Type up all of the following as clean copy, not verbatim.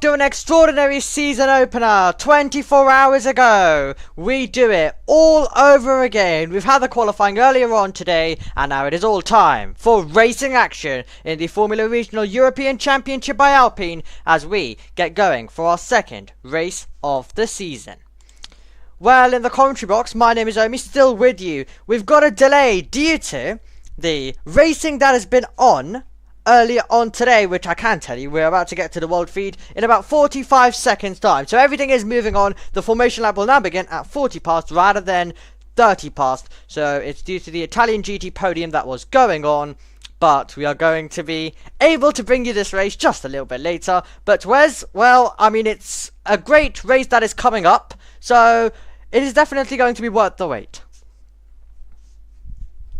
after an extraordinary season opener 24 hours ago, we do it all over again. We've had the qualifying earlier on today, and now it is all time for racing action in the Formula Regional European Championship by Alpine as we get going for our second race of the season. Well, in the commentary box, my name is Omi, still with you. We've got a delay due to the racing that has been on earlier on today, which I can tell you we're about to get to the world feed in about 45 seconds time. So everything is moving on. The formation lap will now begin at 40 past rather than 30 past. So it's due to the Italian GT podium that was going on. But we are going to be able to bring you this race just a little bit later. But Wes, well, I mean, it's a great race that is coming up. So it is definitely going to be worth the wait.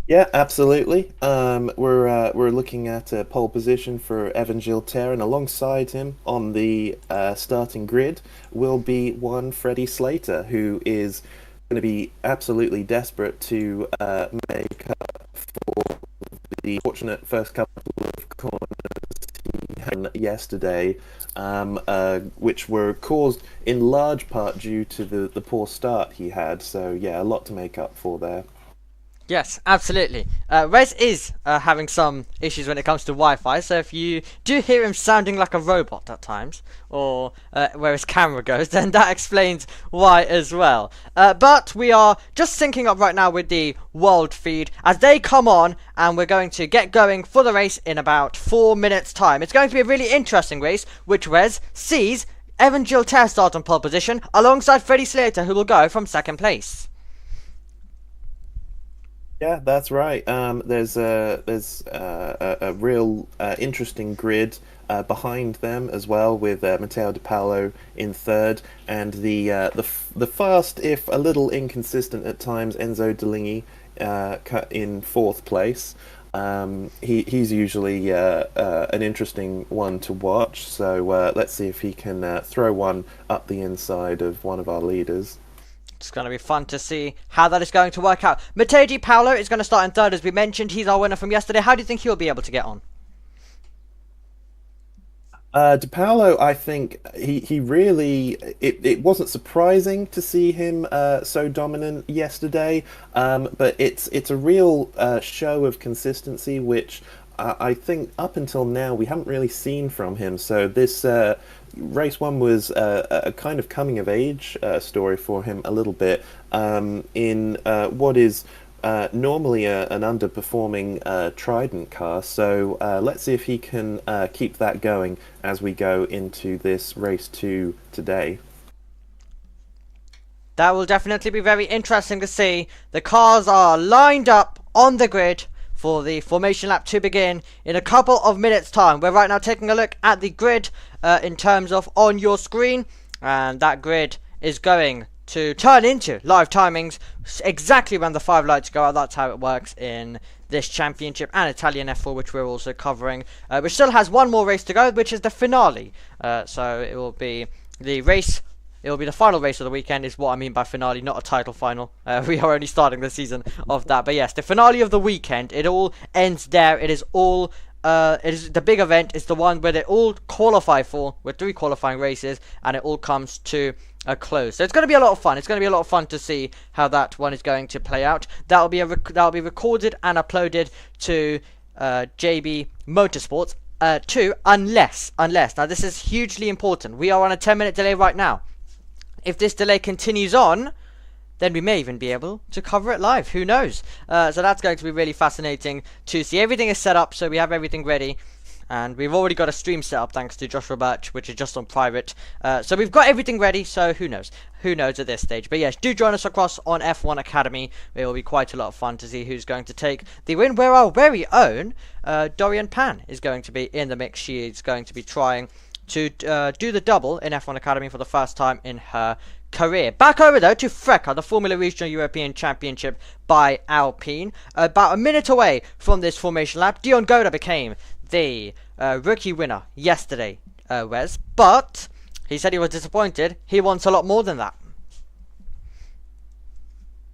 Yeah, absolutely. We're looking at a pole position for Evan Gilter, and alongside him on the starting grid will be one Freddie Slater, who is going to be absolutely desperate to make up for the fortunate first couple of corners he had yesterday, which were caused in large part due to the poor start he had. So yeah, a lot to make up for there. Yes, absolutely. Rez is having some issues when it comes to Wi-Fi, so if you do hear him sounding like a robot at times, or where his camera goes, then that explains why as well. But we are just syncing up right now with the world feed as they come on, and we're going to get going for the race in about 4 minutes time. It's going to be a really interesting race, which Rez sees Evan Gilter start on pole position alongside Freddie Slater, who will go from second place. Yeah, that's right. There's a real interesting grid behind them as well, with Matteo Di Paolo in third, and the fast, if a little inconsistent at times, Enzo Deligny in fourth place. He's usually an interesting one to watch. So let's see if he can throw one up the inside of one of our leaders. It's going to be fun to see how that is going to work out. Matteo Di Paolo is going to start in third, as we mentioned. He's our winner from yesterday. How do you think he'll be able to get on? Di Paolo, I think he really... It wasn't surprising to see him so dominant yesterday, but it's a real show of consistency, which I think up until now we haven't really seen from him. So this... Race 1 was a kind of coming-of-age story for him a little bit, in what is normally an underperforming Trident car. So let's see if he can keep that going as we go into this Race 2 today. That will definitely be very interesting to see. The cars are lined up on the grid for the formation lap to begin in a couple of minutes time. We're right now taking a look at the grid in terms of on your screen, and that grid is going to turn into live timings exactly when the 5 lights go out. That's how it works in this championship and Italian F4, which we're also covering, which still has one more race to go, which is the finale. So it will be the race. It will be the final race of the weekend, is what I mean by finale, not a title final. We are only starting the season of that. But yes, the finale of the weekend, it all ends there. It is all, it is the big event. It's the one where they all qualify for, with 3 qualifying races, and it all comes to a close. So it's going to be a lot of fun. It's going to be a lot of fun to see how that one is going to play out. That'll be recorded and uploaded to JB Motorsports 2, unless, now this is hugely important. We are on a 10-minute delay right now. If this delay continues on, then we may even be able to cover it live. Who knows? So that's going to be really fascinating to see. Everything is set up, so we have everything ready. And we've already got a stream set up thanks to Joshua Birch, which is just on private. So we've got everything ready, so who knows? Who knows at this stage? But yes, do join us across on F1 Academy. It will be quite a lot of fun to see who's going to take the win, where our very own Dorian Pan is going to be in the mix. She is going to be trying to do the double in F1 Academy for the first time in her career. Back over though to FRECA, the Formula Regional European Championship by Alpine. About a minute away from this formation lap, Dion Goda became the rookie winner yesterday, Wes. But he said he was disappointed. He wants a lot more than that.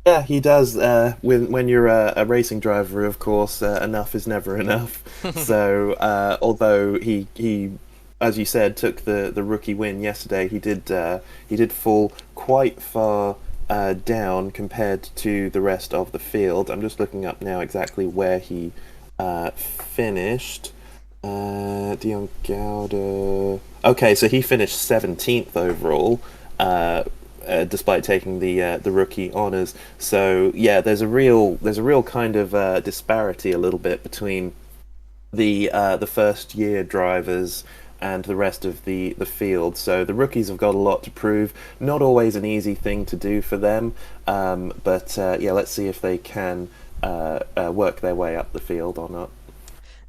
Yeah, he does. When you're a racing driver, of course, enough is never enough. So although he as you said, took the rookie win yesterday. He did fall quite far down compared to the rest of the field. I'm just looking up now exactly where he finished. Dion Gouda. Okay, so he finished 17th overall, despite taking the rookie honors. So yeah, there's a real kind of disparity a little bit between the first year drivers and the rest of the field. So the rookies have got a lot to prove. Not always an easy thing to do for them, but yeah, let's see if they can work their way up the field or not.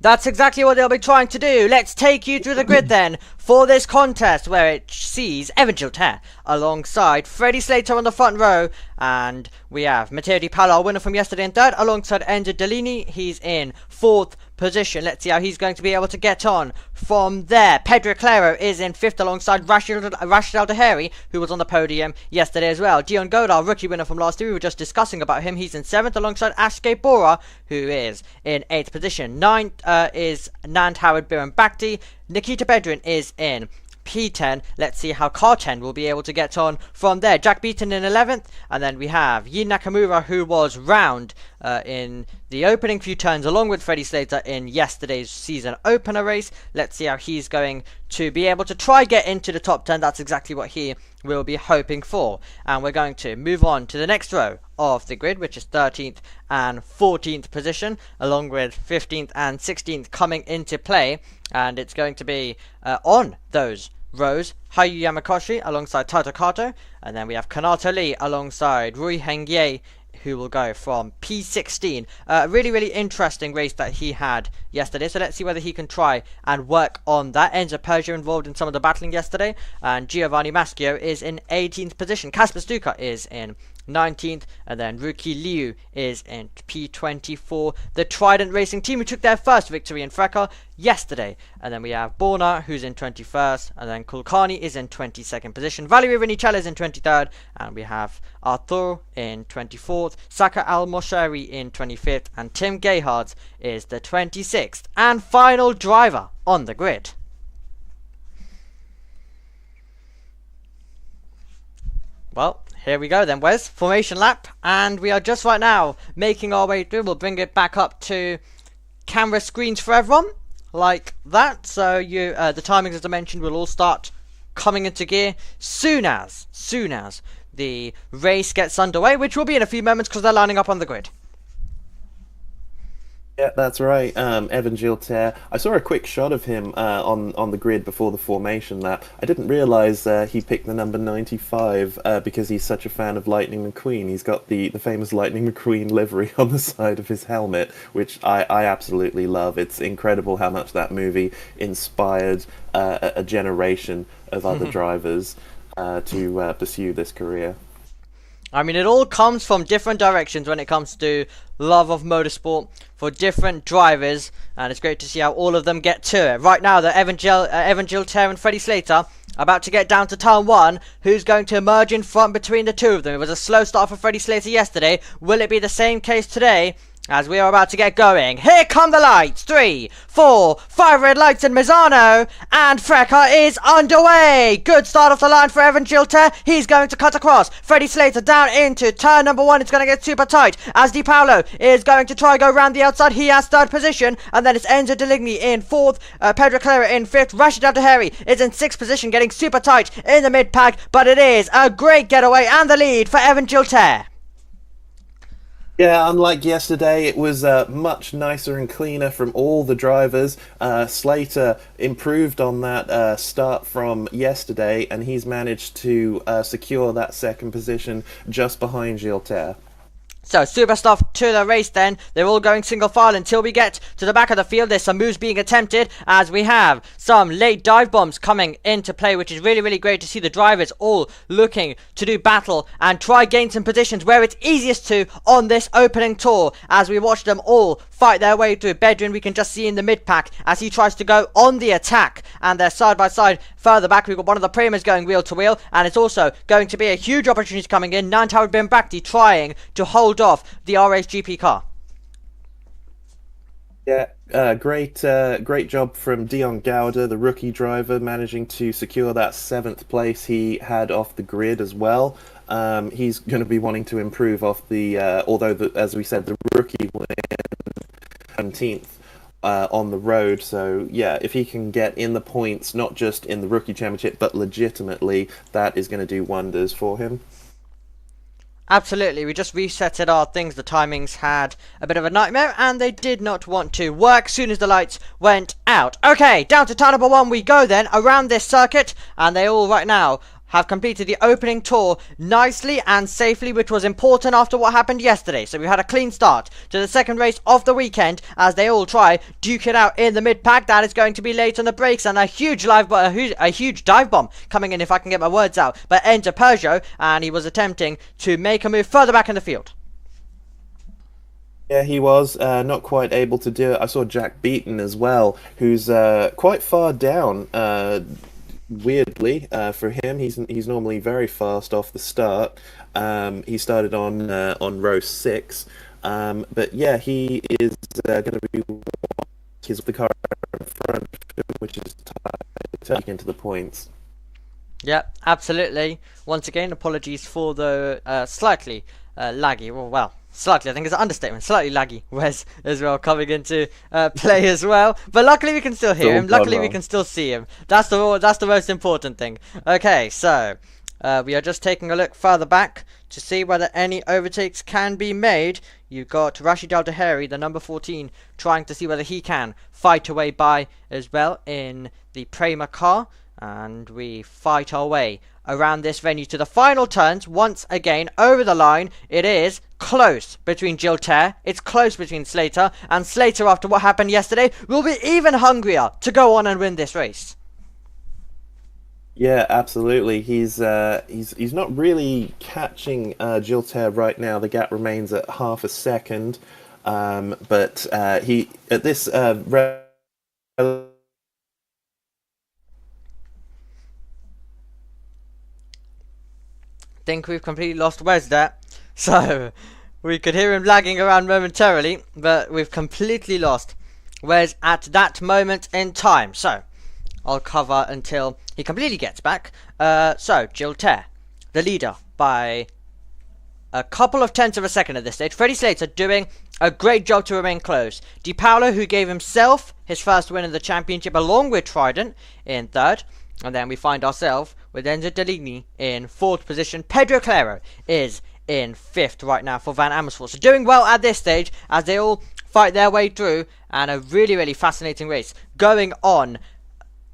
That's exactly what they'll be trying to do. Let's take you through the grid then for this contest, where it sees Evan Gilter alongside Freddie Slater on the front row, and we have Matteo Di Paolo, our winner from yesterday, in third, alongside Enzo Dellini. He's in fourth position. Let's see how he's going to be able to get on from there. Pedro Claro is in fifth alongside Rashid Al-Daheri, who was on the podium yesterday as well. Dion Godar, rookie winner from last year, we were just discussing about him. He's in seventh alongside Ashke Bora, who is in eighth position. Ninth is Nand Howard Biran Bakhti. Nikita Bedrin is in P10. Let's see how Car 10 will be able to get on from there. Jack Beaton in 11th, and then we have Yin Nakamura, who was round in the opening few turns along with Freddie Slater in yesterday's season opener race. Let's see how he's going to be able to try get into the top 10. That's exactly what he will be hoping for. And we're going to move on to the next row of the grid, which is 13th and 14th position, along with 15th and 16th coming into play. And it's going to be on those rows, Hayu Yamakoshi alongside Tato Kato, and then we have Kanato Lee alongside Rui Hengye, who will go from P16. Really interesting race that he had yesterday, so let's see whether he can try and work on that. Enzo Persia involved in some of the battling yesterday, and Giovanni Maschio is in 18th position. Kasper Stuka is in 19th, and then Ruki Liu is in P24. The Trident Racing team, who took their first victory in FRECA yesterday. And then we have Borna, who's in 21st, and then Kulkani is in 22nd position. Valerio Vinicelli is in 23rd, and we have Arthur in 24th, Saka Al-Moshari in 25th, and Tim Gayhards is the 26th and final driver on the grid. Well, here we go then, Wes. Formation lap, and we are just right now making our way through. We'll bring it back up to camera screens for everyone, like that. So you, the timings, as I mentioned, will all start coming into gear soon as the race gets underway, which will be in a few moments because they're lining up on the grid. Yeah, that's right. Evan Gilter. I saw a quick shot of him on the grid before the formation lap. I didn't realise he picked the number 95 because he's such a fan of Lightning McQueen. He's got the famous Lightning McQueen livery on the side of his helmet, which I absolutely love. It's incredible how much that movie inspired a generation of other drivers to pursue this career. I mean, it all comes from different directions when it comes to love of motorsport for different drivers, and it's great to see how all of them get to it. Right now, the Evan Gilter and Freddie Slater about to get down to turn 1. Who's going to emerge in front between the two of them? It was a slow start for Freddie Slater yesterday. Will it be the same case today? As we are about to get going, here come the lights. 3, 4, 5 red lights in Misano, and FRECA is underway. Good start off the line for Evan Gilter. He's going to cut across. Freddie Slater down into turn number 1. It's going to get super tight as Di Paolo is going to try go round the outside. He has third position, and then it's Enzo Deligny in fourth, Pedro Clara in fifth. Rashid Al-Daheri is in sixth position, getting super tight in the mid pack, but it is a great getaway and the lead for Evan Gilter. Yeah, unlike yesterday, it was much nicer and cleaner from all the drivers. Slater improved on that start from yesterday, and he's managed to secure that second position just behind Gilter. So, super stuff to the race then. They're all going single file until we get to the back of the field. There's some moves being attempted as we have some late dive bombs coming into play, which is really great to see the drivers all looking to do battle and try gain some positions where it's easiest to on this opening tour. As we watch them all fight their way through. Bedrin, we can just see in the mid pack as he tries to go on the attack, and they're side by side. Further back, we've got one of the Primas going wheel to wheel, and it's also going to be a huge opportunity coming in. Nant Howard Bin Bakhti trying to hold off the RSGP car. Yeah, great job from Dion Gouda, the rookie driver, managing to secure that seventh place he had off the grid as well. He's going to be wanting to improve off although as we said, the rookie win 17th on the road. So yeah, if he can get in the points, not just in the rookie championship, but legitimately, that is going to do wonders for him. Absolutely, we just resetted our things. The timings had a bit of a nightmare and they did not want to work as soon as the lights went out. Okay, down to turn number 1 we go then, around this circuit, and they all right now have completed the opening tour nicely and safely, which was important after what happened yesterday. So we had a clean start to the second race of the weekend as they all try duke it out in the mid-pack. That is going to be late on the brakes, and a huge dive bomb coming in, if I can get my words out, but enter Peugeot, and he was attempting to make a move further back in the field. Yeah, he was not quite able to do it. I saw Jack Beaton as well, who's quite far down. Weirdly, for him, he's normally very fast off the start. He started on row 6, but yeah, he is going to be the car in front of him, which is tight into the points. Yep, absolutely. Once again, apologies for the slightly laggy. Well, slightly, I think it's an understatement. Slightly laggy Wes as well coming into play as well. But luckily we can still hear him. Luckily we can still see him. That's the most important thing. Okay, so we are just taking a look further back to see whether any overtakes can be made. You've got Rashid Al Daheri, the number 14, trying to see whether he can fight away by as well in the Prema car. And we fight our way around this venue to the final turns. Once again, over the line, it is close between Gilter, it's close between Slater, and Slater, after what happened yesterday, will be even hungrier to go on and win this race. Yeah, absolutely. He's not really catching Gilter right now. The gap remains at half a second, but he at this think we've completely lost Wes there. So we could hear him lagging around momentarily, but we've completely lost Wes at that moment in time. So I'll cover until he completely gets back. So Gilter, the leader by a couple of tenths of a second at this stage. Freddie Slater doing a great job to remain close. Di Paolo, who gave himself his first win in the championship along with Trident, in third. And then we find ourselves with Enzo Deligny in fourth position. Pedro Claro is in fifth right now for Van Amersfoort. So doing well at this stage as they all fight their way through, and a really, really fascinating race going on,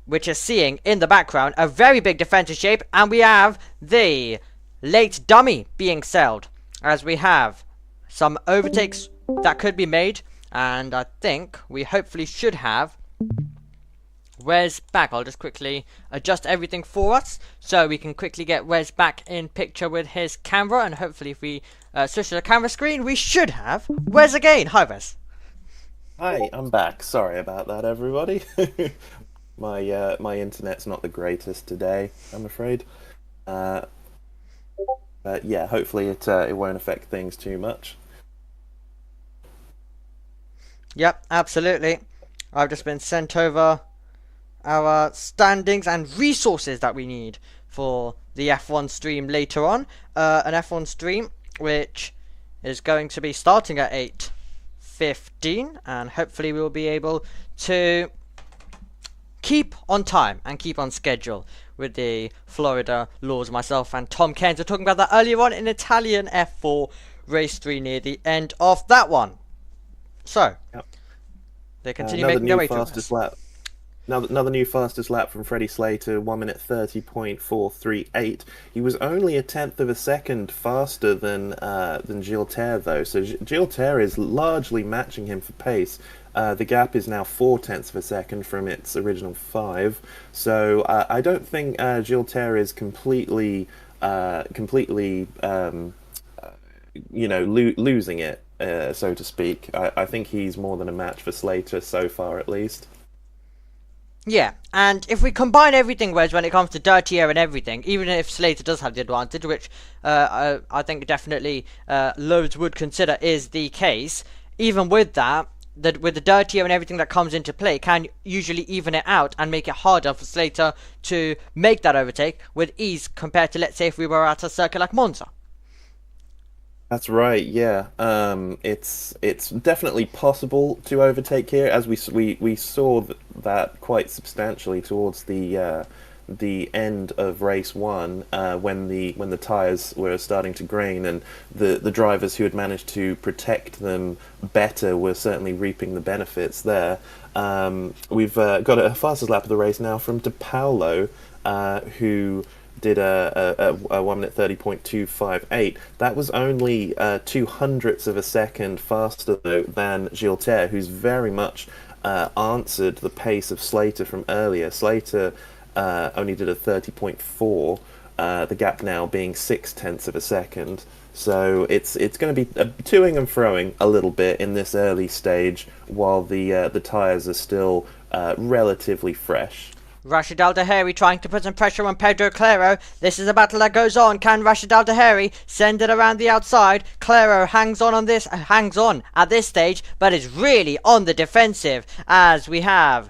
which is seeing in the background a very big defensive shape. And we have the late dummy being sailed as we have some overtakes that could be made. And I think we hopefully should have Wes back. I'll just quickly adjust everything for us so we can quickly get Wes back in picture with his camera, and hopefully if we switch to the camera screen we should have Wes again. Hi Wes. Hi, I'm back. Sorry about that, everybody. My internet's not the greatest today, I'm afraid. But yeah, hopefully it won't affect things too much. Yep, absolutely. I've just been sent over our standings and resources that we need for the F1 stream later on. An F1 stream which is going to be starting at 8:15, and hopefully we'll be able to keep on time and keep on schedule with the Florida laws. Myself and Tom Cairns were talking about that earlier on in Italian F4 race 3 near the end of that one. So yep. They continue making their way through this. Another new fastest lap from Freddie Slater, 1 minute 30.438. He was only a tenth of a second faster than Gilter, though. So Gilter is largely matching him for pace. The gap is now 4 tenths of a second from its original 5. So I don't think Gilter is completely losing it, so to speak. I think he's more than a match for Slater so far, at least. Yeah, and if we combine everything, Wes, when it comes to dirty air and everything, even if Slater does have the advantage, which I think definitely loads would consider is the case, even with that, with the dirtier and everything that comes into play, can usually even it out and make it harder for Slater to make that overtake with ease compared to, let's say, if we were at a circuit like Monza. That's right. Yeah. It's definitely possible to overtake here, as we saw that quite substantially towards the end of race one, when the tires were starting to grain, and the drivers who had managed to protect them better were certainly reaping the benefits there. We've got a fastest lap of the race now from De Paulo, who did a 1 minute 30.258. That was only 0.02 of a second faster though than Gilles, who's very much answered the pace of Slater from earlier. Slater only did a 30.4, the gap now being 0.6 of a second. So it's going to be toing and froing a little bit in this early stage while the tyres are still relatively fresh. Rashid Al-Daheri trying to put some pressure on Pedro Claro. This is a battle that goes on. Can Rashid Al-Daheri send it around the outside? Claro hangs on at this stage, but is really on the defensive as we have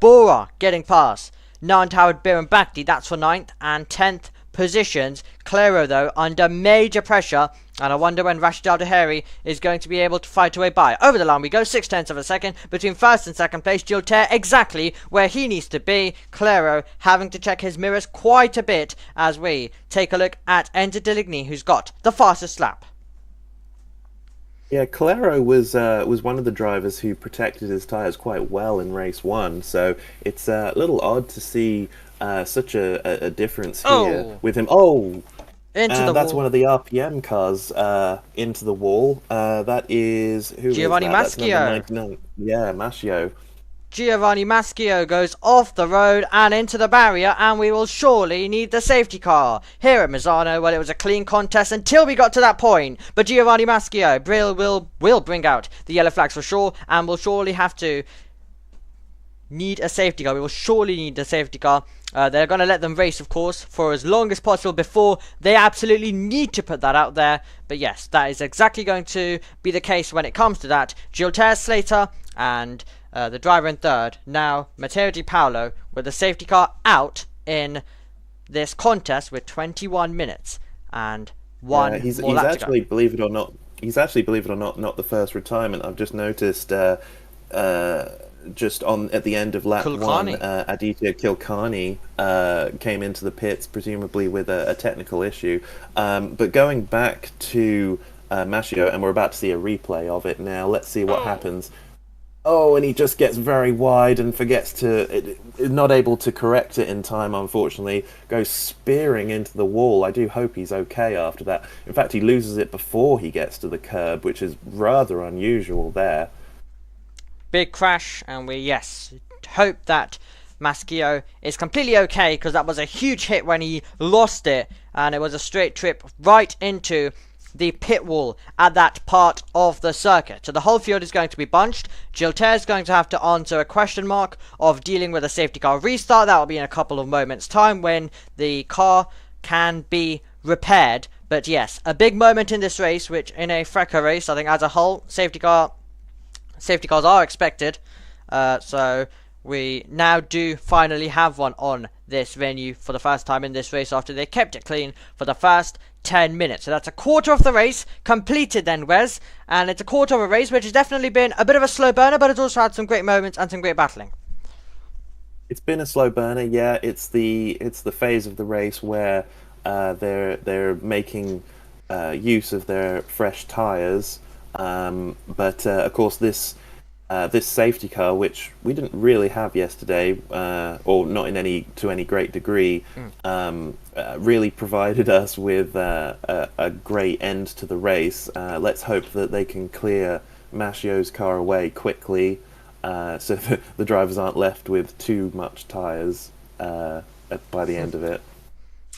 Bora getting past Nant-Howard Biran Bakhti. That's for 9th and 10th positions. Claro, though, under major pressure, and I wonder when Rashid Al-Daheri is going to be able to fight away by. Over the line we go, 0.6 of a second between first and second place. Gilles exactly where he needs to be. Claro having to check his mirrors quite a bit as we take a look at Enzo Deligny, who's got the fastest lap. Yeah, Claro was one of the drivers who protected his tyres quite well in race one, so it's a little odd to see such a difference here with him. Into the that's wall. One of the RPM cars into the wall. That is Giovanni Maschio. That's number 99. Yeah, Maschio. Giovanni Maschio goes off the road and into the barrier, and we will surely need the safety car. Here at Misano, well, it was a clean contest until we got to that point, but Giovanni Maschio will bring out the yellow flags for sure, and will surely have to need a safety car. We will surely need a safety car. They're going to let them race, of course, for as long as possible before they absolutely need to put that out there. But yes, that is exactly going to be the case when it comes to that. Gilles Slater and the driver in third. Now, Matteo Di Paolo with the safety car out in this contest with 21 minutes and one he's more lap actually, to go. believe it or not, not the first retirement. I've just noticed just at the end of lap Kilcarney. 1, Aditya Kilcarney came into the pits, presumably with a technical issue. But going back to Maschio, and we're about to see a replay of it now. Let's see what happens. Oh, and he just gets very wide and forgets not able to correct it in time, unfortunately. Goes spearing into the wall. I do hope he's okay after that. In fact, he loses it before he gets to the curb, which is rather unusual there. Big crash, and we hope that Maschio is completely okay, because that was a huge hit when he lost it, and it was a straight trip right into the pit wall at that part of the circuit. So the whole field is going to be bunched. Gilles is going to have to answer a question mark of dealing with a safety car restart. That will be in a couple of moments time when the car can be repaired. But yes, a big moment in this race, which in a FRECA race, I think as a whole, safety cars are expected. So we now do finally have one on this venue for the first time in this race after they kept it clean for the first 10 minutes. So that's a quarter of the race completed then, Wes. And it's a quarter of a race which has definitely been a bit of a slow burner, but it's also had some great moments and some great battling. It's been a slow burner, yeah. It's the phase of the race where they're making use of their fresh tyres. But of course this safety car, which we didn't really have yesterday, or not to any great degree, really provided us with a great end to the race. Let's hope that they can clear Maschio's car away quickly, so that the drivers aren't left with too much tyres by the end of it.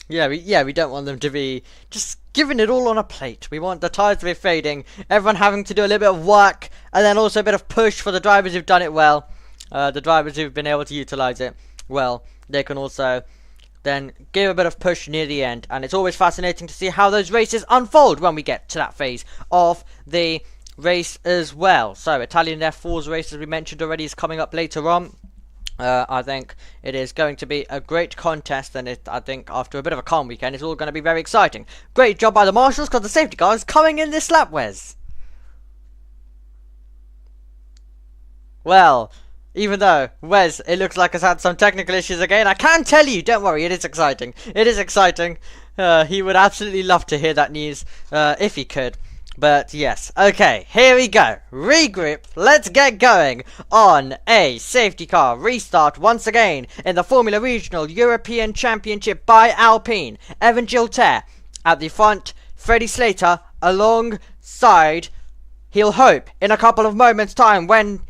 Yeah, we don't want them to be just giving it all on a plate. We want the tyres to be fading, everyone having to do a little bit of work, and then also a bit of push for the drivers who've done it well. The drivers who've been able to utilise it well, they can also then give a bit of push near the end. And it's always fascinating to see how those races unfold when we get to that phase of the race as well. So Italian F4's race, as we mentioned already, is coming up later on. I think it is going to be a great contest, and I think after a bit of a calm weekend, it's all going to be very exciting. Great job by the marshals, because the safety car is coming in this lap, Wes. Well, even though Wes, it looks like, has had some technical issues again, I can tell you, don't worry, it is exciting. It is exciting. He would absolutely love to hear that news, if he could. But yes, okay, here we go. Regroup, let's get going on a safety car restart once again in the Formula Regional European Championship by Alpine. Evan Gilter at the front, Freddie Slater alongside, he'll hope, in a couple of moments' time when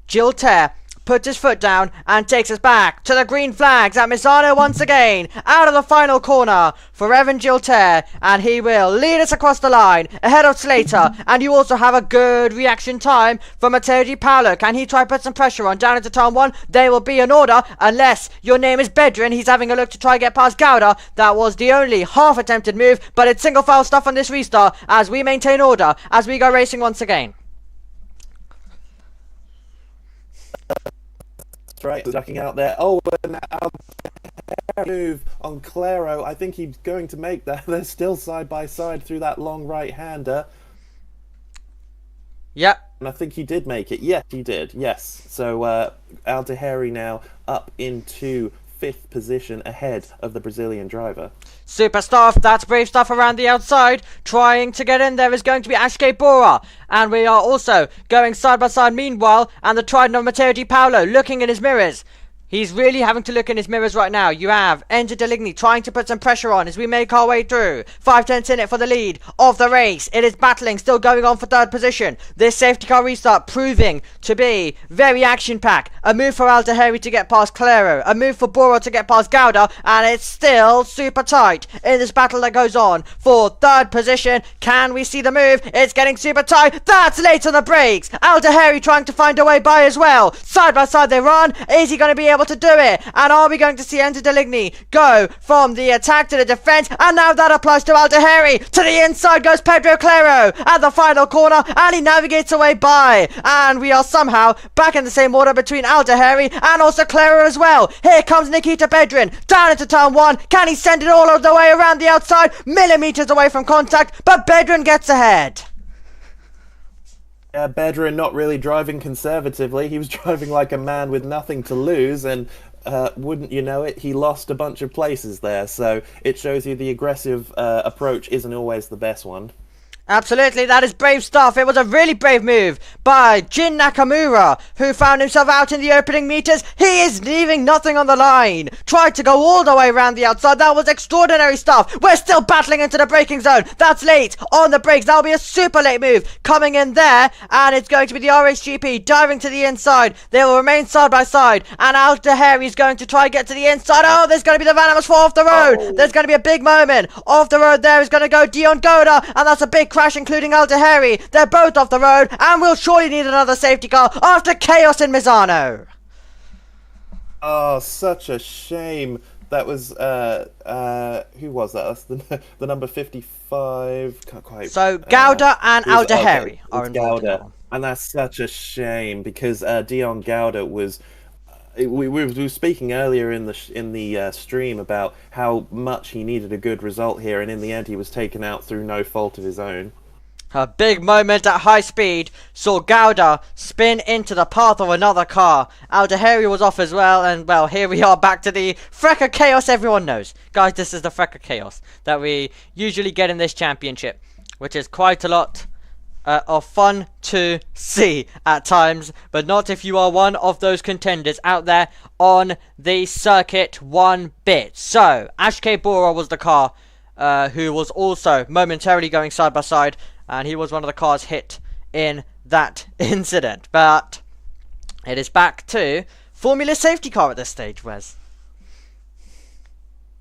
Gilter puts his foot down and takes us back to the green flags at Misano once again, out of the final corner for Evan Gilter, and he will lead us across the line ahead of Slater. And you also have a good reaction time from Matteo Di Paolo. Can he try to put some pressure on down into turn 1? There will be an order, unless your name is Bedrin. He's having a look to try and get past Gouda. That was the only half attempted move, but it's single file stuff on this restart as we maintain order as we go racing once again. Right, ducking out there. Oh, and now move on Claro. I think he's going to make that. They're still side by side through that long right-hander. Yep. And I think he did make it. Yes, he did. Yes. So Aldeheri now up into 5th position ahead of the Brazilian driver. Super stuff, that's brave stuff around the outside. Trying to get in there is going to be Ashke Bora. And we are also going side by side meanwhile. And the trident of Matteo Di Paolo looking in his mirrors. He's really having to look in his mirrors right now. You have Enzo Deligny trying to put some pressure on as we make our way through. 5/10 in it for the lead of the race. It is battling, still going on for 3rd position. This safety car restart proving to be very action-packed. A move for Aldeheri to get past Claro. A move for Boro to get past Gouda. And it's still super tight in this battle that goes on for 3rd position. Can we see the move? It's getting super tight. That's late on the brakes. Aldeheri trying to find a way by as well. Side by side they run. Is he going to be able to do it? And are we going to see Enzo Deligny go from the attack to the defense? And now that applies to Aldeheri. To the inside goes Pedro Claro at the final corner, and he navigates away by. And we are somehow back in the same order between Aldeheri and also Claro as well. Here comes Nikita Bedrin down into turn 1. Can he send it all the way around the outside? Millimeters away from contact, but Bedrin gets ahead. Bedrin not really driving conservatively. He was driving like a man with nothing to lose, and wouldn't you know it, he lost a bunch of places there. So it shows you the aggressive approach isn't always the best one. Absolutely, that is brave stuff. It was a really brave move by Jin Nakamura, who found himself out in the opening meters. He is leaving nothing on the line. Tried to go all the way around the outside. That was extraordinary stuff. We're still battling into the braking zone. That's late on the brakes. That'll be a super late move coming in there. And it's going to be the RHGP diving to the inside. They will remain side by side. And Aldeheri is going to try and get to the inside. Oh, there's going to be the Vanamas 4 off the road. Oh. There's going to be a big moment. Off the road there is going to go Dion Goda. And that's a big crash, including Aldeheri. They're both off the road, and we'll surely need another safety car after chaos in Misano. Oh, such a shame. That was who was that? That's the number 55. Can't quite. So Gouda and Aldeheri are involved. Gouda, and that's such a shame because Dion Gouda was. We were speaking earlier in the stream about how much he needed a good result here, and in the end he was taken out through no fault of his own. A big moment at high speed saw Gouda spin into the path of another car. Aldeheri was off as well, and well, here we are back to the FRECA chaos everyone knows. Guys, this is the FRECA chaos that we usually get in this championship, which is quite a lot of fun to see at times, but not if you are one of those contenders out there on the circuit one bit. So, Ashke Bora was the car who was also momentarily going side by side, and he was one of the cars hit in that incident. But it is back to Formula safety car at this stage, Wes.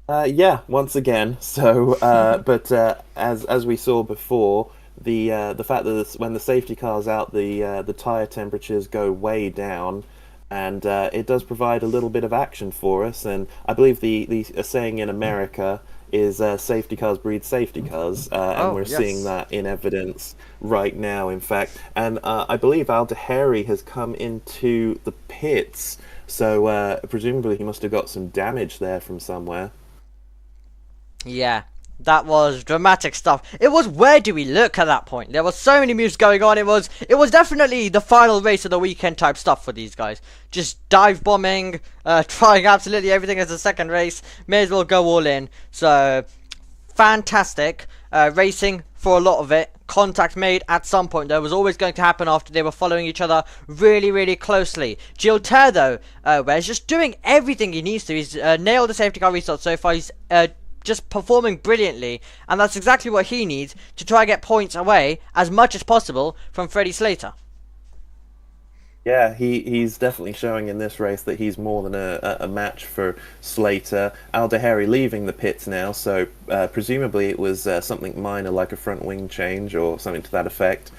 Yeah, once again. So, but as we saw before, the fact that when the safety car's out, the tire temperatures go way down, and it does provide a little bit of action for us. And I believe the saying in America is safety cars breed safety cars, and we're seeing that in evidence right now, in fact. And I believe Aldehari has come into the pits, so presumably he must have got some damage there from somewhere. Yeah, that was dramatic stuff. It was where do we look at that point? There was so many moves going on. It was definitely the final race of the weekend type stuff for these guys. Just dive bombing, trying absolutely everything as a second race. May as well go all in. So fantastic racing for a lot of it. Contact made at some point. There was always going to happen after they were following each other really closely. Gilter though, is just doing everything he needs to. He's nailed the safety car restart so far. He's just performing brilliantly, and that's exactly what he needs to try and get points away as much as possible from Freddie Slater. Yeah, he's definitely showing in this race that he's more than a match for Slater. Aldehari leaving the pits now, so presumably it was something minor like a front wing change or something to that effect.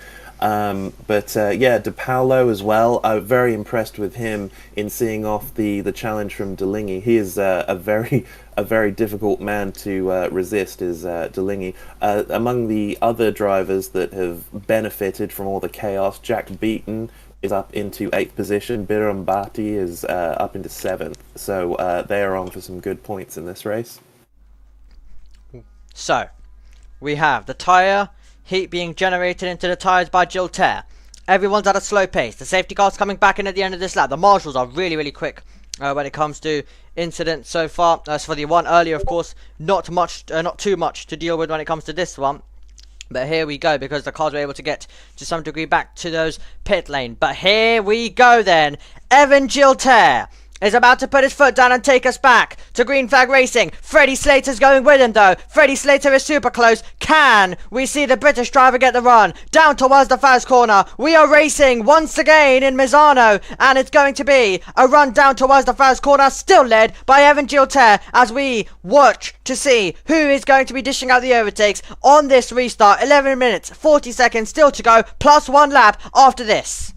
Yeah, De Paolo as well. I'm very impressed with him in seeing off the challenge from Delingy. He is a very difficult man to resist, is Delingy. Among the other drivers that have benefited from all the chaos, Jack Beaton is up into 8th position. Birambati is up into 7th. So they are on for some good points in this race. So we have the tyre heat being generated into the tyres by Gilter. Everyone's at a slow pace. The safety car's coming back in at the end of this lap. The marshals are really quick when it comes to incidents so far. As for the one earlier, of course, not too much to deal with when it comes to this one. But here we go, because the cars were able to get to some degree back to those pit lane. But here we go then. Evan Gilter is about to put his foot down and take us back to green flag racing. Freddie Slater's going with him though. Freddie Slater is super close. Can we see the British driver get the run down towards the first corner? We are racing once again in Misano, and it's going to be a run down towards the first corner, still led by Evan Gilter, as we watch to see who is going to be dishing out the overtakes on this restart. 11 minutes 40 seconds still to go, plus 1 lap after this.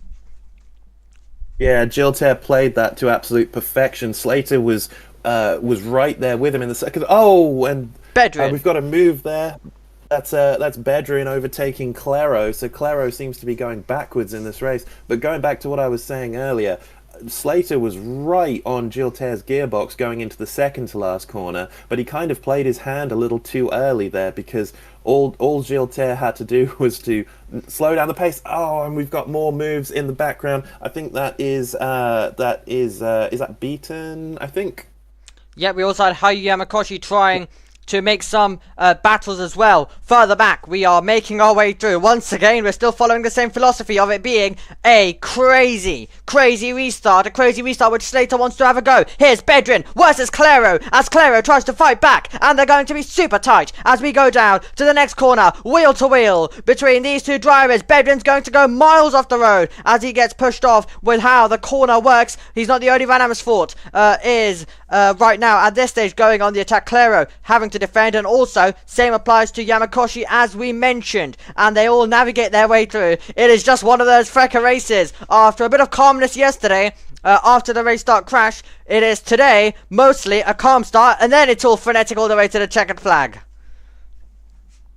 Yeah, Gilter played that to absolute perfection. Slater was right there with him in the second. Oh, and we've got a move there. That's Bedrin overtaking Claro. So Claro seems to be going backwards in this race. But going back to what I was saying earlier, Slater was right on Gilter's gearbox going into the second to last corner, but he kind of played his hand a little too early there, because all Gilter had to do was to slow down the pace. Oh, and we've got more moves in the background. I think is that Beaton, I think? Yeah, we also had Hayu Yamakoshi trying to make some battles as well. Further back, we are making our way through. Once again, we're still following the same philosophy of it being a crazy restart. A crazy restart which Slater wants to have a go. Here's Bedrin versus Claro, as Claro tries to fight back, and they're going to be super tight as we go down to the next corner, wheel to wheel between these two drivers. Bedrin's going to go miles off the road as he gets pushed off with how the corner works. He's not the only Van Amersfoort is right now at this stage going on the attack. Claro having to defend, and also same applies to Yamakoshi as we mentioned, and they all navigate their way through. It is just one of those FRECA races. After a bit of calmness yesterday, after the race start crash, it is today mostly a calm start, and then it's all frenetic all the way to the checkered flag.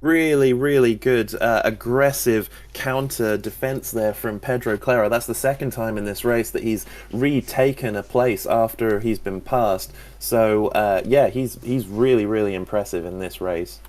Really good aggressive counter defense there from Pedro Claro. That's the second time in this race that he's retaken a place after he's been passed. So yeah, he's really impressive in this race.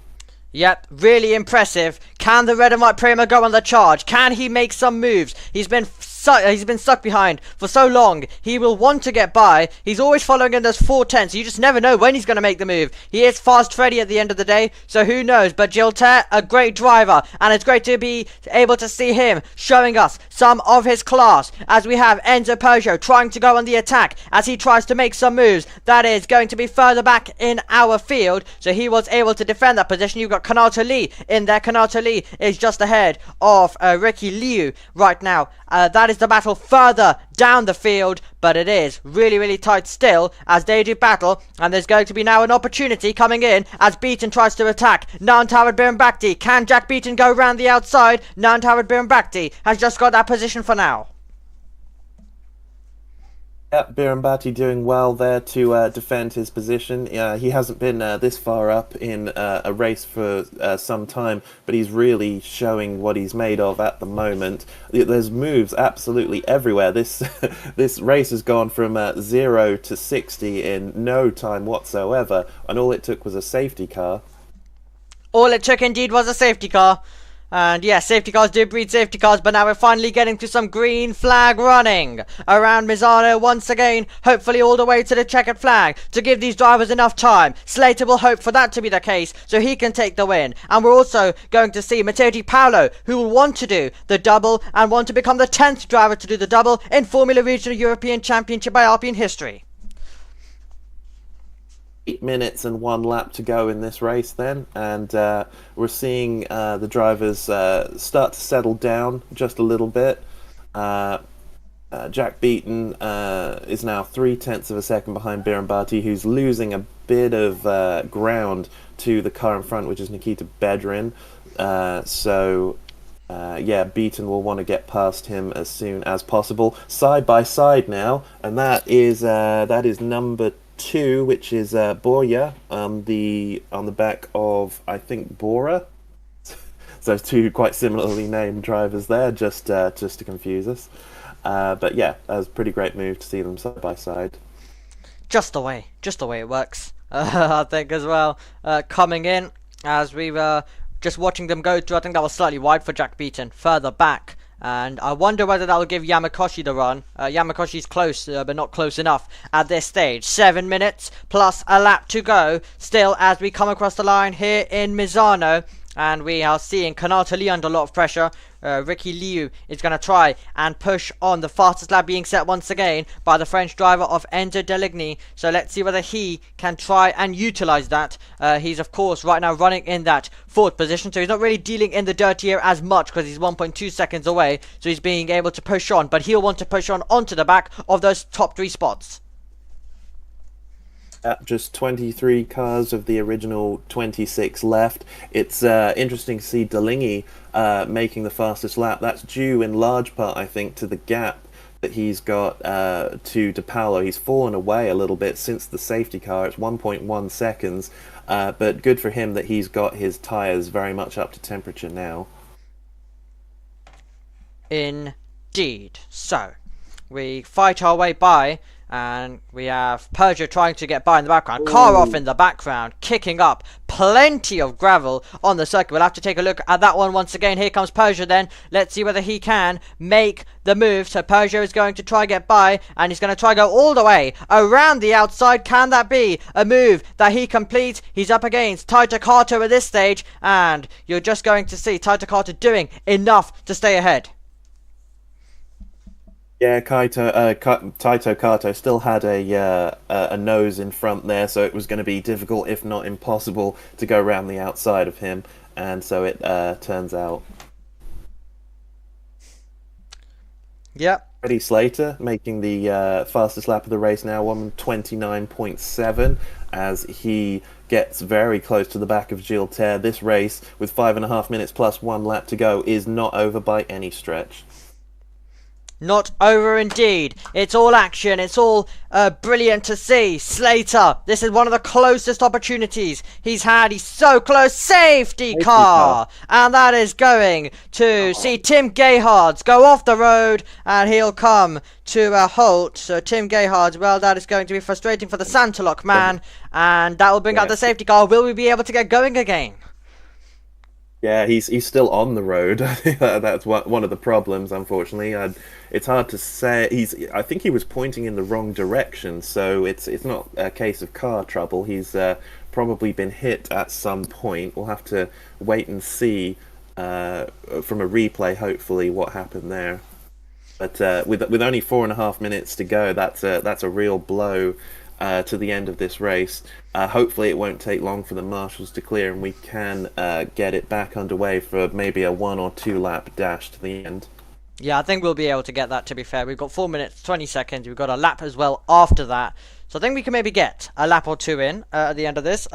Yep, really impressive. Can the red and white Prima go on the charge? Can he make some moves? He's been stuck behind for so long. He will want to get by. He's always following in those 410s, so you just never know when he's going to make the move. He is fast Freddy at the end of the day, so who knows. But Gilter, a great driver, and it's great to be able to see him showing us some of his class, as we have Enzo Peugeot trying to go on the attack as he tries to make some moves. That is going to be further back in our field, so he was able to defend that position. You've got Kanato Lee in there. Kanato Lee is just ahead of Ricky Liu right now. That is the battle further down the field, but it is really tight still as they do battle, and there's going to be now an opportunity coming in as Beaton tries to attack Nant Howard Birnbakti. Can Jack Beaton go round the outside? Nant Howard Birnbakti has just got that position for now. Yep, Birambati doing well there to defend his position. He hasn't been this far up in a race for some time, but he's really showing what he's made of at the moment. There's moves absolutely everywhere. This this race has gone from 0 to 60 in no time whatsoever, and all it took was a safety car. All it took indeed was a safety car. And yeah, safety cars do breed safety cars, but now we're finally getting to some green flag running around Misano once again, hopefully all the way to the checkered flag to give these drivers enough time. Slater will hope for that to be the case so he can take the win. And we're also going to see Matteo Di Paolo, who will want to do the double and want to become the 10th driver to do the double in Formula Regional European Championship by Alpine history. 8 minutes and 1 lap to go in this race then, and we're seeing the drivers start to settle down just a little bit. Jack Beaton is now 0.3 of a second behind Birambati, who's losing a bit of ground to the car in front, which is Nikita Bedrin. Yeah, Beaton will want to get past him as soon as possible. Side by side now, and that is number 2, which is Borja on the back of, I think, Bora. So 2 quite similarly named drivers there, just to confuse us. But yeah, that was a pretty great move to see them side by side. Just the way it works, I think as well. Coming in as we were just watching them go through, I think that was slightly wide for Jack Beaton, further back. And I wonder whether that will give Yamakoshi the run. Yamakoshi's close, but not close enough at this stage. 7 minutes plus a lap to go. Still, as we come across the line here in Misano, and we are seeing Kanata Lee under a lot of pressure. Ricky Liu is going to try and push on. The fastest lap being set once again by the French driver of Enzo Deligny. So let's see whether he can try and utilize that. He's of course right now running in that 4th position, so he's not really dealing in the dirty here as much because he's 1.2 seconds away. So he's being able to push on, but he'll want to push on onto the back of those top 3 spots. Just 23 cars of the original 26 left. It's interesting to see Deligny making the fastest lap. That's due in large part, I think, to the gap that he's got to Di Paolo. He's fallen away a little bit since the safety car. It's 1.1 seconds, but good for him that he's got his tyres very much up to temperature now. Indeed. So, we fight our way by, and we have Peugeot trying to get by in the background. Car off in the background, kicking up plenty of gravel on the circuit. We'll have to take a look at that one once again. Here comes Peugeot then. Let's see whether he can make the move. So Peugeot is going to try get by, and he's going to try go all the way around the outside. Can that be a move that he completes? He's up against Taito Kato at this stage, and you're just going to see Taito Kato doing enough to stay ahead. Yeah, Taito Kato still had a nose in front there, so it was going to be difficult, if not impossible, to go around the outside of him, and so it turns out. Yep. Freddie Slater making the fastest lap of the race now, 1:29.7, as he gets very close to the back of Gilles Terre. This race, with 5.5 minutes plus 1 lap to go, is not over by any stretch. Not over indeed. It's all action. It's all brilliant to see. Slater, this is one of the closest opportunities he's had. He's so close. Safety car. And that is going to see Tim Gayhards go off the road, and he'll come to a halt. So Tim Gayhards, well, that is going to be frustrating for the Santalock man, and that will bring out the safety car. Will we be able to get going again? Yeah, he's still on the road. That's one of the problems, unfortunately. It's hard to say. I think he was pointing in the wrong direction, so it's not a case of car trouble. He's probably been hit at some point. We'll have to wait and see from a replay, hopefully, what happened there. But with only 4.5 minutes to go, that's a real blow to the end of this race. Hopefully it won't take long for the marshals to clear, and we can get it back underway for maybe a 1 or 2 lap dash to the end. Yeah, I think we'll be able to get that, to be fair. We've got 4 minutes, 20 seconds. We've got a lap as well after that. So I think we can maybe get a lap or 2 in at the end of this.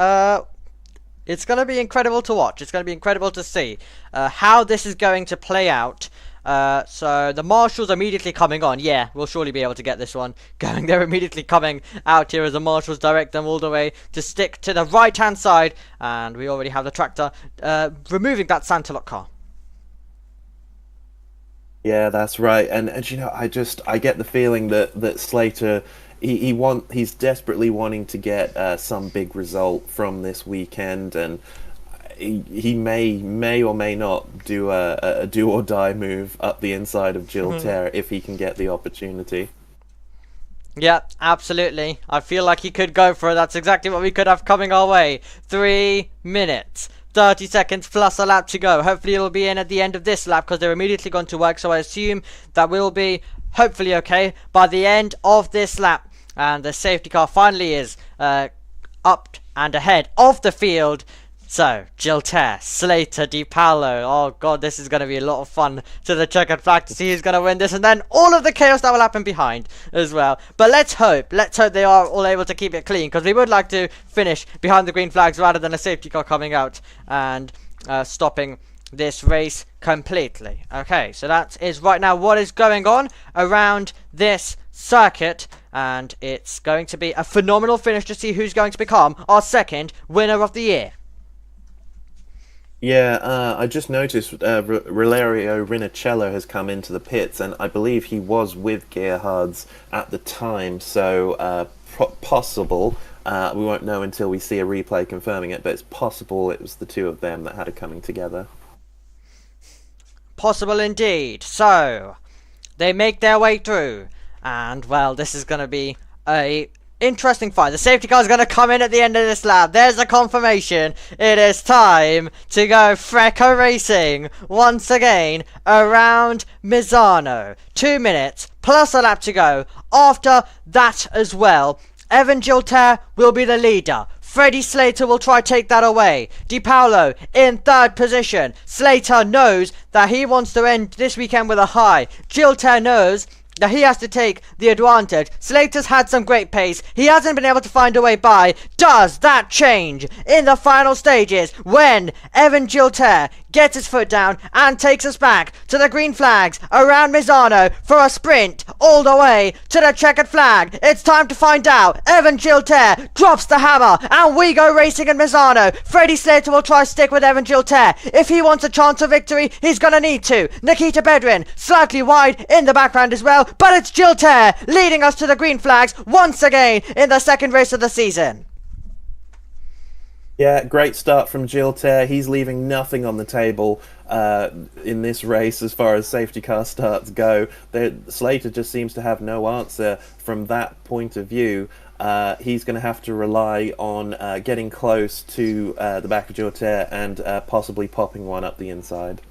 It's going to be incredible to watch. It's going to be incredible to see how this is going to play out. So the marshals immediately coming on. Yeah, we'll surely be able to get this one going. They're immediately coming out here as the marshals direct them all the way to stick to the right hand side, and we already have the tractor removing that Santa-Lock car. Yeah, that's right. And you know, I get the feeling that Slater, he's desperately wanting to get some big result from this weekend, and he may or may not do a do or die move up the inside of Gilles if he can get the opportunity. Yeah, absolutely. I feel like he could go for it. That's exactly what we could have coming our way. 3 minutes. 30 seconds plus a lap to go. Hopefully it'll be in at the end of this lap because they're immediately going to work. So I assume that we'll be hopefully okay by the end of this lap. And the safety car finally is up and ahead of the field. So, Gilles, Slater, Di Paolo. Oh god, this is going to be a lot of fun to the checkered flag to see who's going to win this. And then all of the chaos that will happen behind as well. But let's hope they are all able to keep it clean. Because we would like to finish behind the green flags rather than a safety car coming out and stopping this race completely. Okay, so that is right now what is going on around this circuit. And it's going to be a phenomenal finish to see who's going to become our second winner of the year. Yeah, I just noticed Valerio Rinicello has come into the pits, and I believe he was with Gerhards at the time, so possible. We won't know until we see a replay confirming it, but it's possible it was the two of them that had it coming together. Possible indeed. So, they make their way through, and, well, this is going to be a interesting fight. The safety car is going to come in at the end of this lap. There's a confirmation. It is time to go FRECA racing once again around Misano. 2 minutes plus a lap to go. After that as well, Evan Gilles will be the leader. Freddie Slater will try to take that away. Di Paolo in third position. Slater knows that he wants to end this weekend with a high. Gilles knows that he has to take the advantage. Slater's had some great pace. He hasn't been able to find a way by. Does that change in the final stages when Evan Gilles gets his foot down and takes us back to the green flags around Misano for a sprint all the way to the checkered flag? It's time to find out. Evan Gilles drops the hammer and we go racing in Misano. Freddie Slater will try to stick with Evan Gilles. If he wants a chance of victory, he's gonna need to. Nikita Bedrin slightly wide in the background as well, but it's Gilles leading us to the green flags once again in the second race of the season. Yeah, great start from Gilles. He's leaving nothing on the table in this race as far as safety car starts go. Slater just seems to have no answer from that point of view. He's going to have to rely on getting close to the back of Gilles and possibly popping one up the inside.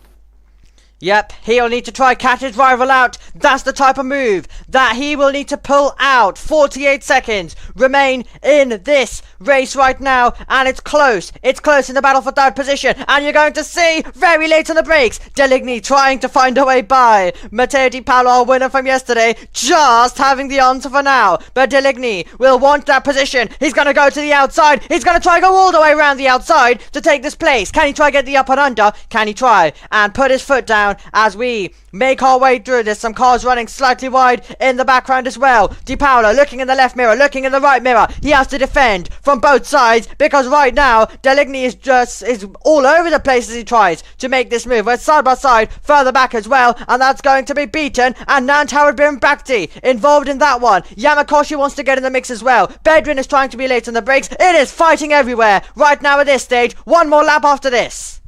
Yep, he'll need to try catch his rival out. That's the type of move that he will need to pull out. 48 seconds remain in this race right now, and it's close. It's close in the battle for third position, and you're going to see very late on the brakes Deligny trying to find a way by. Matteo Di Paolo, our winner from yesterday, just having the answer for now. But Deligny will want that position. He's going to go to the outside. He's going to try to go all the way around the outside to take this place. Can he try get the up and under? Can he try and put his foot down as we make our way through this? Some cars running slightly wide in the background as well. Di Paolo looking in the left mirror, looking in the right mirror. He has to defend from both sides because right now Deligny is all over the place as he tries to make this move. We're side by side, further back as well, and that's going to be beaten. And Nant Howard Bimbakti involved in that one. Yamakoshi wants to get in the mix as well. Bedrin is trying to be late on the brakes. It is fighting everywhere right now at this stage. One more lap after this.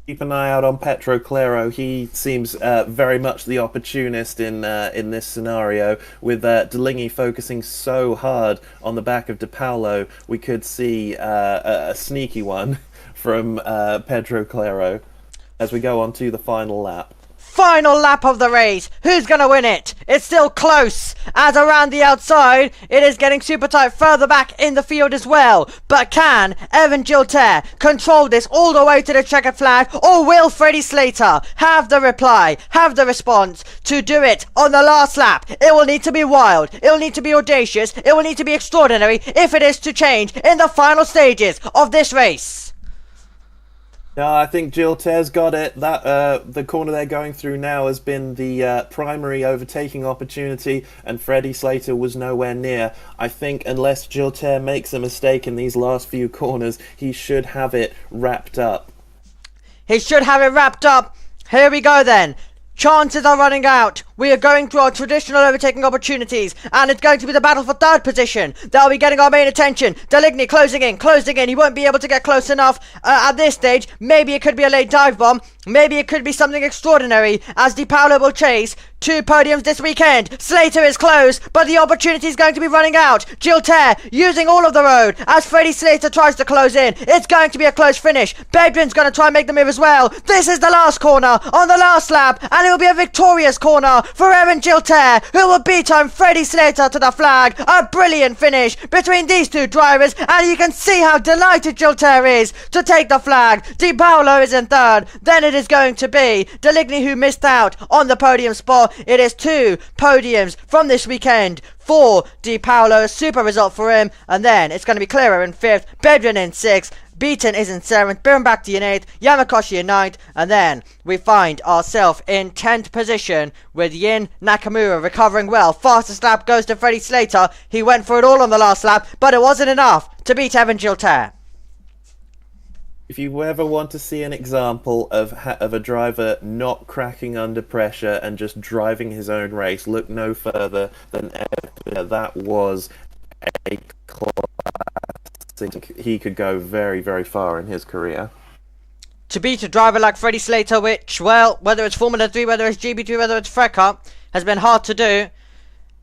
Keep an eye out on Petro Claro. He seems very much the opportunist in this scenario. With Deligny focusing so hard on the back of Di Paolo, we could see a sneaky one from Petro Claro as we go on to the final lap. Final lap of the race. Who's going to win it? It's still close, as around the outside, it is getting super tight further back in the field as well. But can Evan Gilles control this all the way to the checkered flag? Or will Freddie Slater have the reply, have the response to do it on the last lap? It will need to be wild. It will need to be audacious. It will need to be extraordinary if it is to change in the final stages of this race. No, I think Gilter's got it. That the corner they're going through now has been the primary overtaking opportunity, and Freddie Slater was nowhere near. I think unless Gilter makes a mistake in these last few corners, he should have it wrapped up. He should have it wrapped up. Here we go then. Chances are running out. We are going through our traditional overtaking opportunities, and it's going to be the battle for third position. They'll be getting our main attention. Deligny closing in. He won't be able to get close enough at this stage. Maybe it could be a late dive bomb. Maybe it could be something extraordinary, as Di Paolo will chase 2 podiums this weekend. Slater is close, but the opportunity is going to be running out. Gilter using all of the road as Freddie Slater tries to close in. It's going to be a close finish. Bedrin's going to try and make the move as well. This is the last corner on the last lap, and it will be a victorious corner for Evan Gilter, who will beat home Freddie Slater to the flag. A brilliant finish between these two drivers, and you can see how delighted Gilter is to take the flag. Di Paolo is in third. Then it is going to be Deligny, who missed out on the podium spot. It is 2 podiums from this weekend for Di Paolo. A super result for him. And then it's going to be Clearer in 5th, Bedrin in 6th, Beaton is in 7th, Birnbachti in 8th, Yamakoshi in 9th, and then we find ourselves in 10th position with Yin Nakamura recovering well. Fastest lap goes to Freddie Slater. He went for it all on the last lap, but it wasn't enough to beat Evan Gilter. If you ever want to see an example of a driver not cracking under pressure and just driving his own race, look no further than Evan. That was a classic. He could go very, very far in his career. To beat a driver like Freddie Slater, which, well, whether it's Formula 3, whether it's GB2, whether it's FRECA, has been hard to do.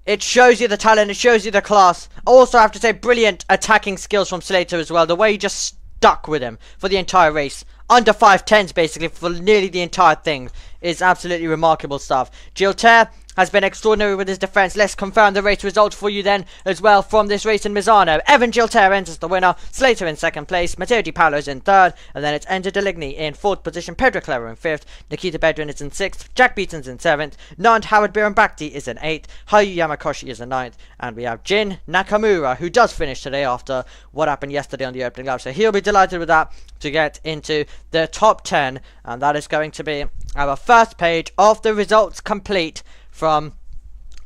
It shows you the talent, it shows you the class. I also have to say, brilliant attacking skills from Slater as well. The way he just stuck with him for the entire race. Under 5/10s basically for nearly the entire thing is absolutely remarkable stuff. Gilter has been extraordinary with his defence. Let's confirm the race results for you then as well from this race in Misano. Evan Gilter enters the winner, Slater in 2nd place, Matteo Di Paolo's in 3rd, and then it's Enzo Deligny in 4th position, Pedro Clever in 5th, Nikita Bedrin is in 6th, Jack Beaton's in 7th, Nant Howard Birnbachti is in 8th, Hayu Yamakoshi is in 9th, and we have Jin Nakamura, who does finish today after what happened yesterday on the opening lap, so he'll be delighted with that to get into the top 10, and that is going to be our first page of the results complete from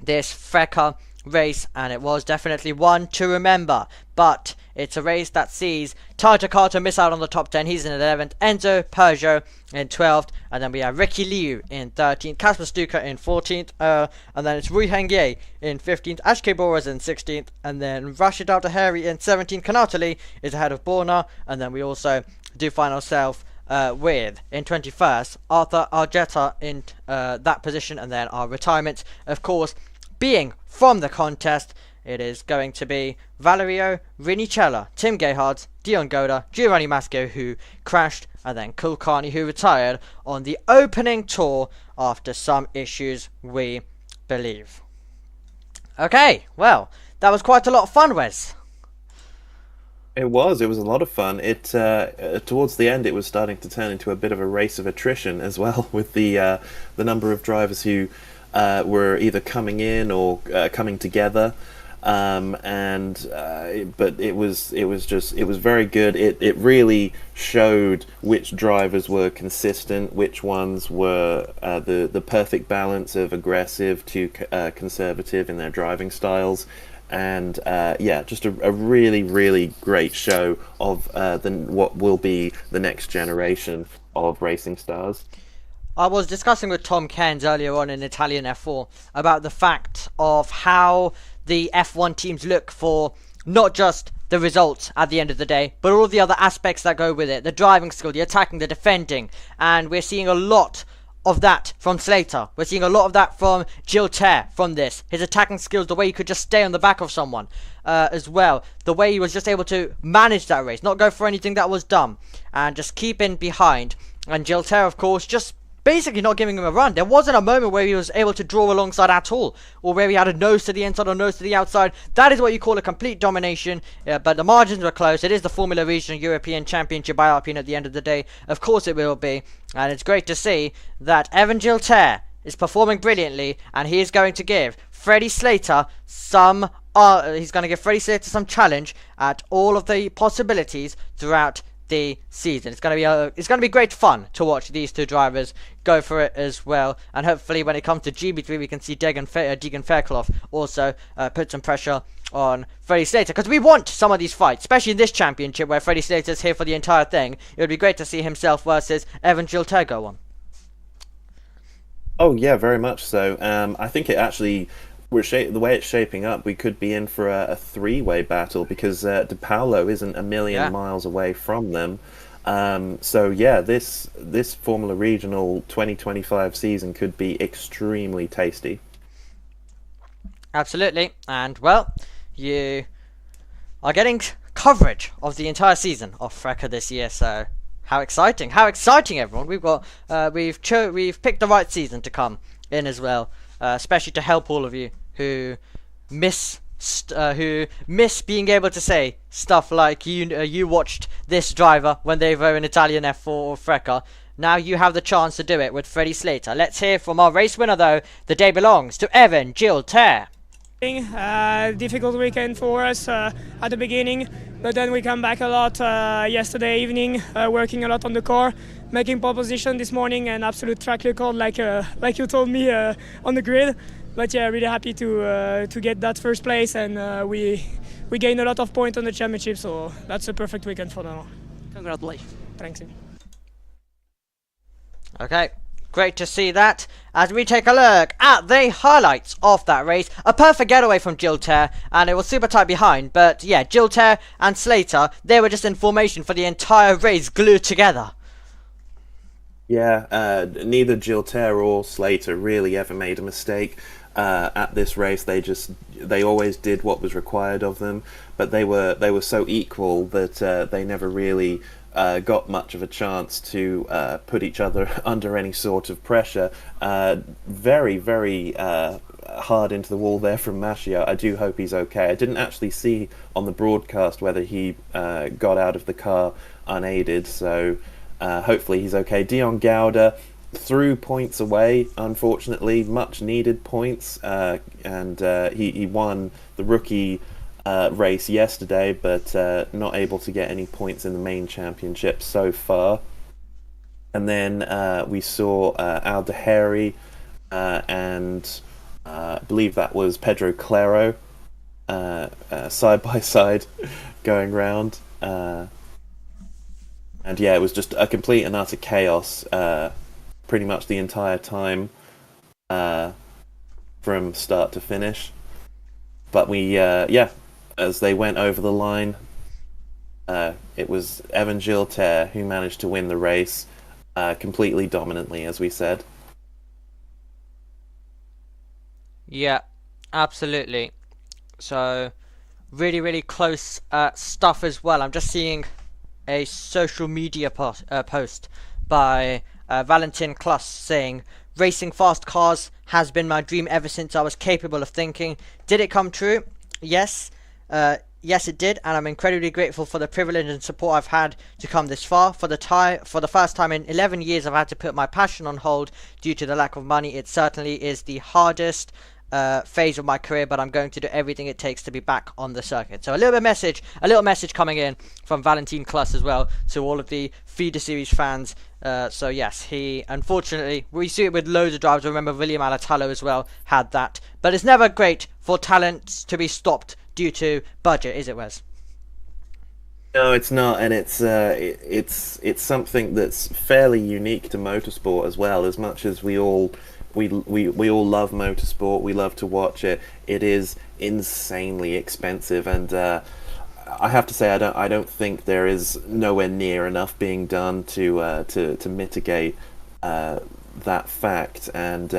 this FRECA race, and it was definitely one to remember. But it's a race that sees Tata Carter miss out on the top 10. He's in 11th, Enzo Peugeot in 12th, and then we have Ricky Liu in 13th, Kasper Stuka in 14th, and then it's Rui Hengye in 15th, Ashke Boras in 16th, and then Rashid Al Taheri in 17th. Kanatali is ahead of Borna, and then we also do find ourselves with in 21st Arthur Argetta in that position, and then our retirement, of course, being from the contest, it is going to be Valerio Rinicella, Tim Gayhardt, Dion Goda, Giovanni Masco, who crashed, and then Kulkarni, who retired on the opening tour after some issues, we believe. Okay, well, that was quite a lot of fun, Wes. It was a lot of fun. It towards the end, it was starting to turn into a bit of a race of attrition as well, with the number of drivers who were either coming in or coming together, but it was very good. It really showed which drivers were consistent, which ones were the perfect balance of aggressive to conservative in their driving styles. And yeah, just a really, really great show of what will be the next generation of racing stars. I was discussing with Tom Cairns earlier on in Italian F4 about the fact of how the F1 teams look for not just the results at the end of the day, but all the other aspects that go with it. The driving skill, the attacking, the defending. And we're seeing a lot of that from Slater. We're seeing a lot of that from Gilter from this. His attacking skills, the way he could just stay on the back of someone as well. The way he was just able to manage that race, not go for anything that was dumb, and just keep in behind. And Gilter, of course, just basically not giving him a run. There wasn't a moment where he was able to draw alongside at all, or where he had a nose to the inside or nose to the outside. That is what you call a complete domination, but the margins were close. It is the Formula Regional European Championship by Alpine at the end of the day. Of course it will be, and it's great to see that Evan Gilter is performing brilliantly, and he is going to give Freddie Slater some challenge at all of the possibilities throughout the season. It's gonna be great fun to watch these two drivers go for it as well, and hopefully when it comes to GB3 we can see Deegan Fairclough also put some pressure on Freddie Slater, because we want some of these fights, especially in this championship where Freddie Slater's here for the entire thing. It would be great to see himself versus Evan Gilter go on. Oh yeah, very much so. I think it actually, the way it's shaping up, we could be in for a three-way battle, because De Paulo isn't a million miles away from them. So yeah, this Formula Regional 2025 season could be extremely tasty. Absolutely, and well, you are getting coverage of the entire season of FRECA this year, so how exciting everyone. We've got we've picked the right season to come in as well, especially to help all of you who miss being able to say stuff like you watched this driver when they were in Italian F4 or FRECA. Now you have the chance to do it with Freddie Slater. Let's hear from our race winner though. The day belongs to Evan Gilter. Difficult weekend for us at the beginning, but then we come back a lot yesterday evening, working a lot on the car, making pole position this morning, and absolute track record like you told me on the grid. But yeah, really happy to get that first place, and we gained a lot of points on the championship, so that's a perfect weekend for now. Congratulations. Thanks. Okay, great to see that. As we take a look at the highlights of that race, a perfect getaway from Gilter, and it was super tight behind, but yeah, Gilter and Slater, they were just in formation for the entire race, glued together. Yeah, neither Gilter or Slater really ever made a mistake at this race. They always did what was required of them, but they were so equal that they never really got much of a chance to put each other under any sort of pressure. Very, very hard into the wall there from Mascio. I do hope he's okay. I didn't actually see on the broadcast whether he got out of the car unaided, so hopefully he's okay. Dion Gauda threw points away, unfortunately, much needed points, and he won the rookie race yesterday, but not able to get any points in the main championship so far. And then we saw Aldehari and I believe that was Pedro Claro side by side going round, and yeah, it was just a complete and utter chaos pretty much the entire time from start to finish. But we as they went over the line, it was Evan Gilter who managed to win the race completely dominantly, as we said. Yeah, absolutely. So, really, really close stuff as well. I'm just seeing a social media post by Valentin Kluss saying, "Racing fast cars has been my dream ever since I was capable of thinking. Did it come true? Yes. Yes, it did, and I'm incredibly grateful for the privilege and support I've had to come this far. For the first time in 11 years, I've had to put my passion on hold due to the lack of money. It certainly is the hardest phase of my career, but I'm going to do everything it takes to be back on the circuit." So a little message coming in from Valentin Kluss as well to all of the feeder series fans. So yes, he, unfortunately, we see it with loads of drivers. Remember William Alatallo as well had that, but it's never great for talents to be stopped due to budget, is it, Wes? No, it's not, and it's something that's fairly unique to motorsport as well. As much as we all love motorsport, we love to watch it. It is insanely expensive, and I have to say I don't think there is nowhere near enough being done to mitigate that fact, and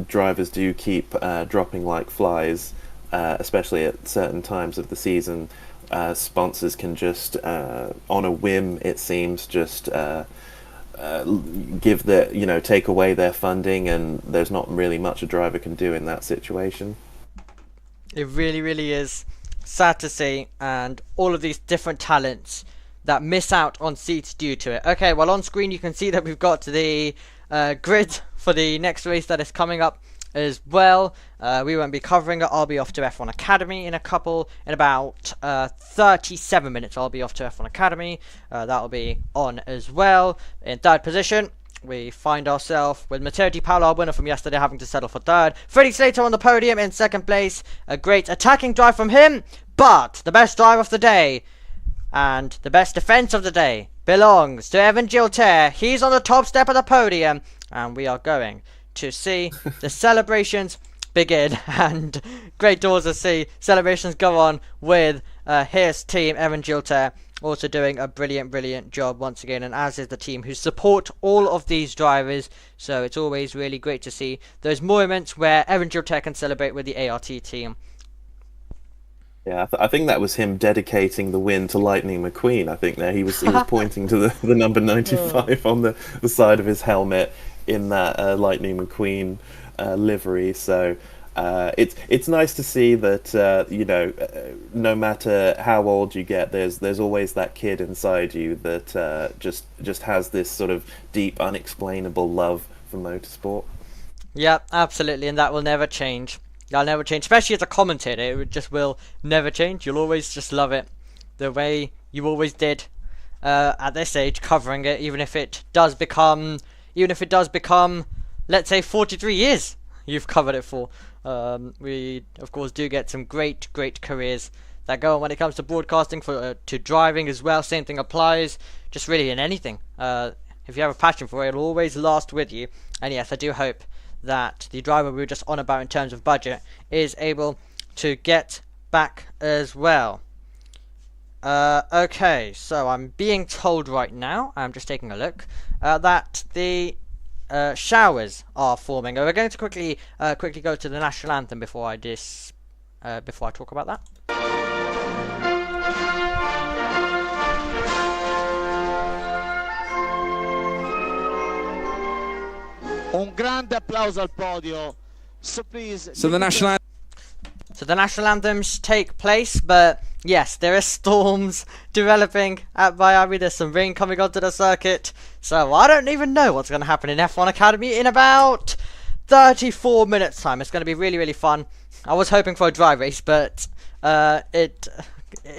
drivers do keep dropping like flies, especially at certain times of the season. Sponsors can just on a whim, it seems, just take away their funding, and there's not really much a driver can do in that situation. It really, really is sad to see, and all of these different talents that miss out on seats due to it. Okay, well, on screen you can see that we've got the grid for the next race that is coming up as well. We won't be covering it. I'll be off to F1 Academy in about 37 minutes. I'll be off to F1 Academy. That'll be on as well. In third position, we find ourselves with Matteo Di Paolo, our winner from yesterday, having to settle for third. Freddie Slater on the podium in second place. A great attacking drive from him, but the best drive of the day and the best defense of the day belongs to Evan Gilter. He's on the top step of the podium, and we are going to see the celebrations begin. And great doors to see celebrations go on with his team, Evan Gilter, also doing a brilliant job once again, and as is the team who support all of these drivers. So it's always really great to see those moments where Evan Gilter can celebrate with the ART team. Yeah, I think that was him dedicating the win to Lightning McQueen. I think there he was pointing to the number 95 on the side of his helmet in that Lightning McQueen livery. So it's nice to see that you know, no matter how old you get, there's always that kid inside you that just has this sort of deep, unexplainable love for motorsport. Yeah, absolutely, and that will never change. That'll never change, especially as a commentator. It just will never change. You'll always just love it the way you always did at this age, covering it, even if it does become, let's say, 43 years you've covered it for. We of course do get some great careers that go on when it comes to broadcasting, to driving as well. Same thing applies, just really in anything. If you have a passion for it, it'll always last with you. And yes, I do hope that the driver we were just on about in terms of budget is able to get back as well. Okay, so I'm being told right now, I'm just taking a look, that the showers are forming. We're going to quickly go to the national anthem before I talk about that. Un grande applauso al podio. So please. So the national anthems take place, but yes, there are storms developing at Miami. There's some rain coming onto the circuit, so I don't even know what's going to happen in F1 Academy in about 34 minutes time. It's going to be really fun. I was hoping for a dry race, but it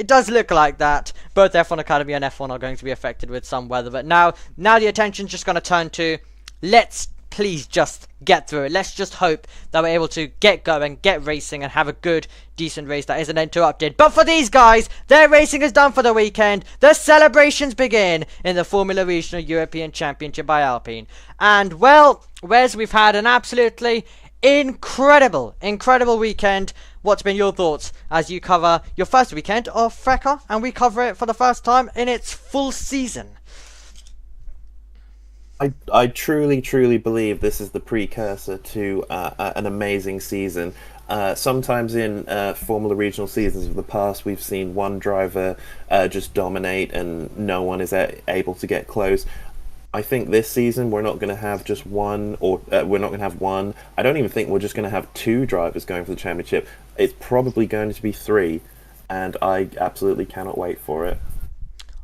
does look like that both F1 Academy and F1 are going to be affected with some weather. But now the attention's just going to turn to, let's please just get through it. Let's just hope that we're able to get going, get racing, and have a good, decent race that isn't interrupted. But for these guys, their racing is done for the weekend. The celebrations begin in the Formula Regional European Championship by Alpine. And, well, Wes, we've had an absolutely incredible weekend. What's been your thoughts as you cover your first weekend of FRECA, and we cover it for the first time in its full season? I truly believe this is the precursor to an amazing season. Sometimes in Formula Regional seasons of the past, we've seen one driver just dominate and no one is able to get close. I think this season we're not going to have just one, or we're not going to have one. I don't even think we're just going to have two drivers going for the championship. It's probably going to be three, and I absolutely cannot wait for it.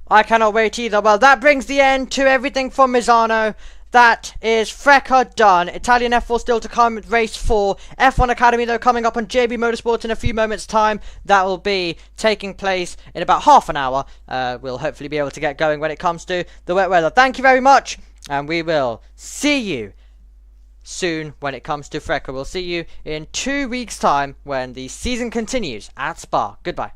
I cannot wait either. Well, that brings the end to everything from Misano. That is FRECA done. Italian F4 still to come, race 4. F1 Academy, though, coming up on JB Motorsports in a few moments' time. That will be taking place in about half an hour. We'll hopefully be able to get going when it comes to the wet weather. Thank you very much, and we will see you soon when it comes to FRECA. We'll see you in 2 weeks' time when the season continues at Spa. Goodbye.